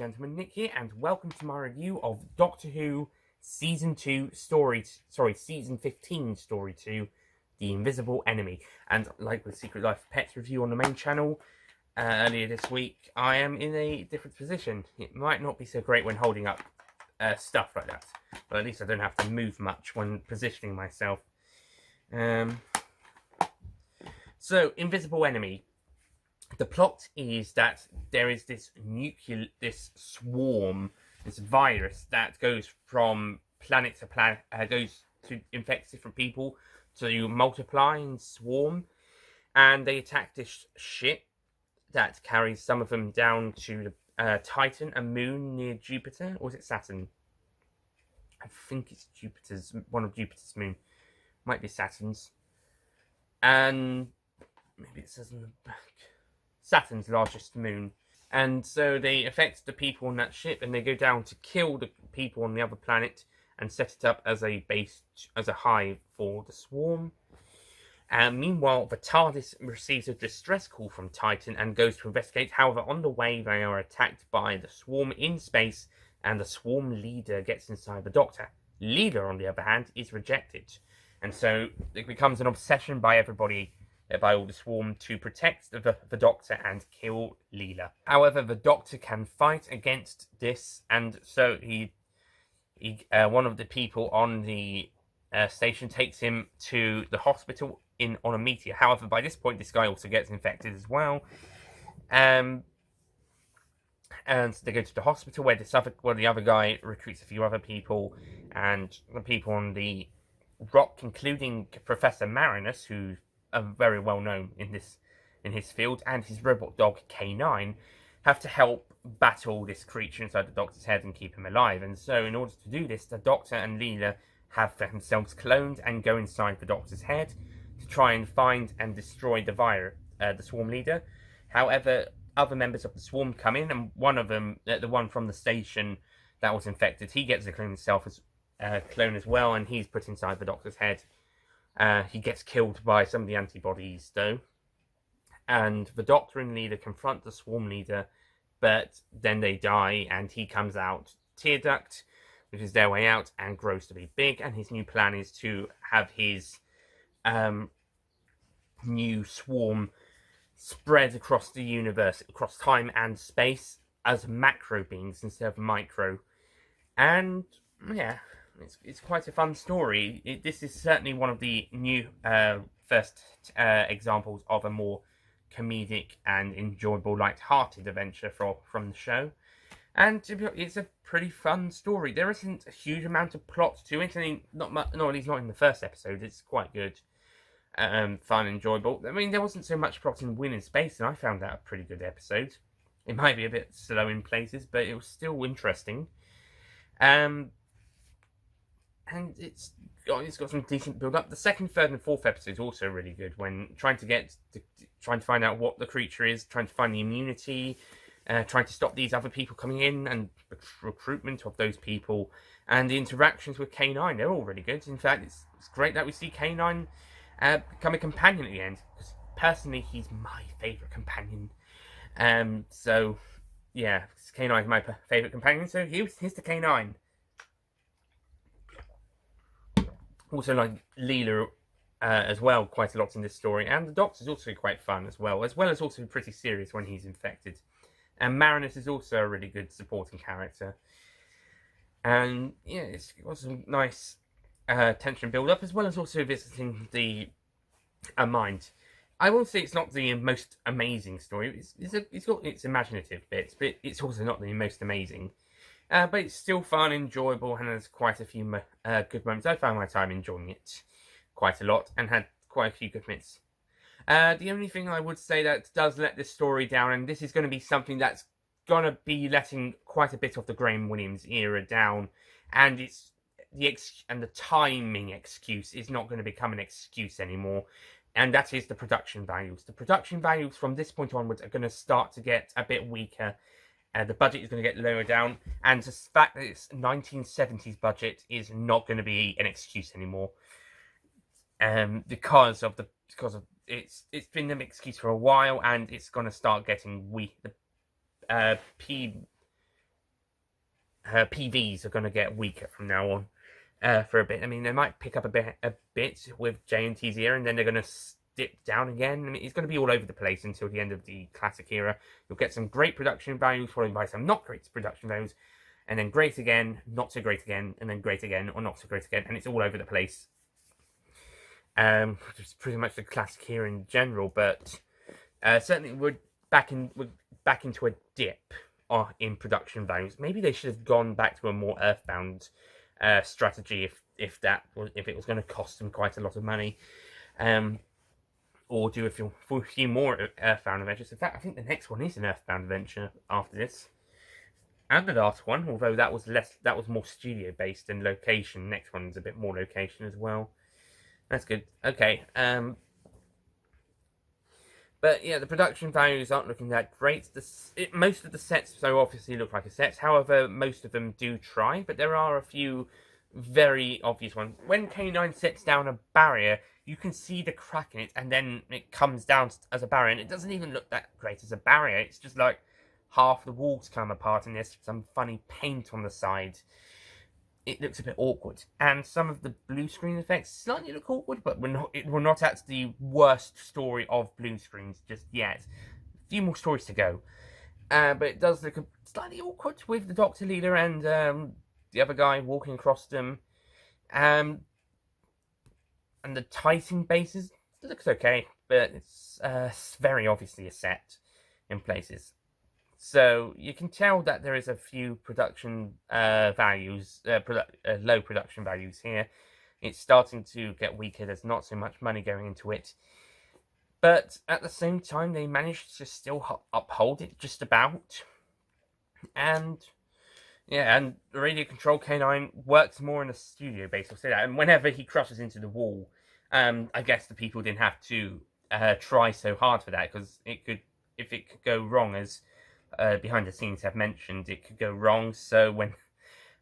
gentlemen, Nick here, and welcome to my review of Doctor Who Season 15 Story 2, The Invisible Enemy. And like with Secret Life of Pets review on the main channel earlier this week, I am in a different position. It might not be so great when holding up stuff like that, but at least I don't have to move much when positioning myself. So, Invisible Enemy. The plot is that there is this swarm, this virus that goes from planet to planet, goes to infect different people to multiply and swarm, and they attack this ship that carries some of them down to Titan, a moon near Jupiter, or is it Saturn? I think it's Jupiter's, one of Jupiter's moon. Might be Saturn's. And maybe it says on the back. Saturn's largest moon. And so they affect the people on that ship, and they go down to kill the people on the other planet and set it up as a base, as a hive for the swarm. And meanwhile, the TARDIS receives a distress call from Titan and goes to investigate. However, on the way, they are attacked by the swarm in space, and the swarm leader gets inside the Doctor. Leela, on the other hand, is rejected. And so it becomes an obsession by everybody, by all the swarm, to protect the Doctor and kill Leela. However, the Doctor can fight against this, and so he one of the people on the station takes him to the hospital on a meteor. However, by this point, this guy also gets infected as well. And so they go to the hospital where the other guy recruits a few other people, and the people on the rock, including Professor Marinus, who are very well known in his field, and his robot dog K9, have to help battle this creature inside the Doctor's head and keep him alive. And so, in order to do this, the Doctor and Leela have themselves cloned and go inside the Doctor's head to try and find and destroy the swarm leader. However, other members of the swarm come in, and one of them, the one from the station that was infected, he gets a clone himself as clone as well, and he's put inside the Doctor's head. He gets killed by some of the antibodies, though. And the Doctor and Leela confront the swarm leader, but then they die, and he comes out tear duct, which is their way out, and grows to be big. And his new plan is to have his new swarm spread across the universe, across time and space, as macro beings instead of micro. And, yeah, it's quite a fun story. This is certainly one of the new first examples of a more comedic and enjoyable, light-hearted adventure from the show. And it's a pretty fun story. There isn't a huge amount of plot to it. I mean, not at least not in the first episode. It's quite good, fun, enjoyable. I mean, there wasn't so much plot in Win in Space, and I found that a pretty good episode. It might be a bit slow in places, but it was still interesting. And it's got some decent build up. The second, third, and fourth episodes also really good when trying to find out what the creature is, trying to find the immunity, trying to stop these other people coming in, and the recruitment of those people, and the interactions with K9. They're all really good. In fact, it's great that we see K9 become a companion at the end, because personally he's my favourite companion. So yeah, K9 is my favourite companion, so here's the K9. Also like Leela as well, quite a lot in this story. And the Doctor's also quite fun as well as also pretty serious when he's infected. And Marinus is also a really good supporting character. And yeah, it's got some nice tension build-up, as well as also visiting the mind. I will say it's not the most amazing story. It's got its imaginative bits, but it's also not the most amazing. But it's still fun, enjoyable, and there's quite a few good moments. I found my time enjoying it quite a lot, and had quite a few good bits. The only thing I would say that does let this story down, and this is going to be something that's going to be letting quite a bit of the Graham Williams era down, and the timing excuse is not going to become an excuse anymore, and that is the production values. The production values from this point onwards are going to start to get a bit weaker. The budget is going to get lower down, and the fact that it's 1970s budget is not going to be an excuse anymore. Because it's been an excuse for a while, and it's going to start getting weak. The PVs are going to get weaker from now on for a bit. I mean, they might pick up a bit with JNT's era, and then they're going to dip down again. I mean, it's going to be all over the place until the end of the classic era. You'll get some great production values, followed by some not great production values, and then great again, not so great again, and then great again, or not so great again, and it's all over the place. It's pretty much the classic era in general, but certainly we're back into a dip in production values. Maybe they should have gone back to a more Earthbound strategy if it was going to cost them quite a lot of money, or do a few more Earthbound adventures. In fact, I think the next one is an Earthbound adventure after this, and the last one. Although that was more studio based than location. Next one's a bit more location as well. That's good. Okay. But yeah, the production values aren't looking that great. Most of the sets so obviously look like a set. However, most of them do try, but there are a few very obvious ones. When K9 sets down a barrier, you can see the crack in it, and then it comes down as a barrier, and it doesn't even look that great as a barrier. It's just like half the walls come apart, and there's some funny paint on the side. It looks a bit awkward, and some of the blue screen effects slightly look awkward, but we're not at the worst story of blue screens just yet. A few more stories to go, but it does look slightly awkward with the Doctor Leader and the other guy walking across them, and the Titan bases. It looks okay, but it's very obviously a set in places. So you can tell that there is a few production values, low production values here. It's starting to get weaker. There's not so much money going into it. But at the same time, they managed to still uphold it just about. And yeah, and the Radio Control K9 works more in a studio base, I'll say that. And whenever he crashes into the wall, I guess the people didn't have to try so hard for that, because if it could go wrong, as behind the scenes have mentioned, it could go wrong. So when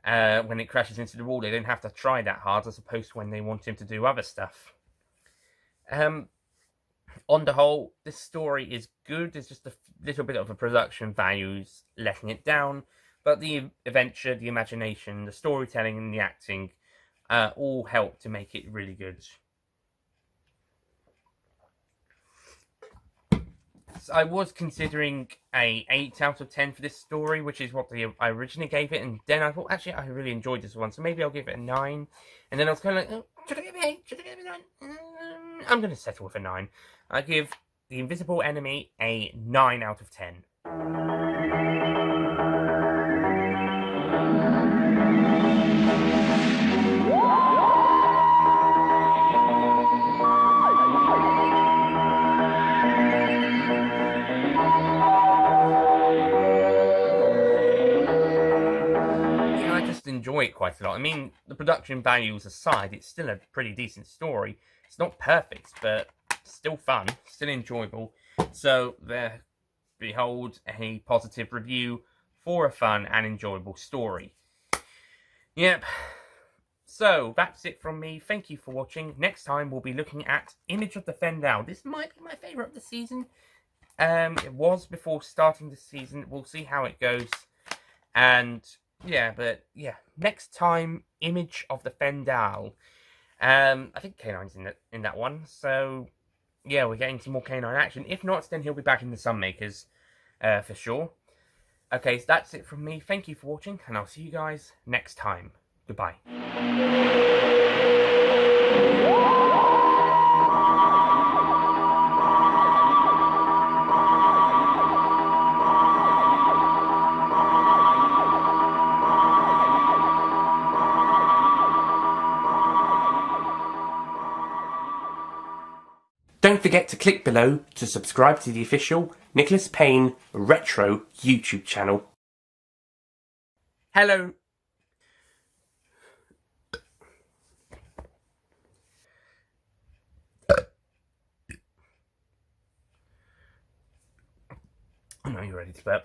it crashes into the wall, they don't have to try that hard, as opposed to when they want him to do other stuff. On the whole, this story is good. There's just a little bit of a production values letting it down, but the adventure, the imagination, the storytelling, and the acting all help to make it really good. I was considering a 8 out of 10 for this story, which is what I originally gave it, and then I thought, actually, I really enjoyed this one, so maybe I'll give it a 9. And then I was kind of like, oh, should I give it 8? Should I give it 9? I'm going to settle with a 9. I give The Invisible Enemy a 9 out of 10. Enjoy it quite a lot. I mean, the production values aside, it's still a pretty decent story. It's not perfect, but still fun, still enjoyable. So there, behold, a positive review for a fun and enjoyable story. Yep. So that's it from me. Thank you for watching. Next time we'll be looking at Image of the Fendahl. This might be my favourite of the season. It was before starting the season. We'll see how it goes. And yeah, but yeah, next time, Image of the Fendahl. I think K9's in that one, so yeah, we're getting some more K9 action. If not, then he'll be back in the Sunmakers, for sure. Okay, so that's it from me. Thank you for watching, and I'll see you guys next time. Goodbye. Don't forget to click below to subscribe to the official Nicholas Payne Retro YouTube channel. Hello. I know you're ready to burp.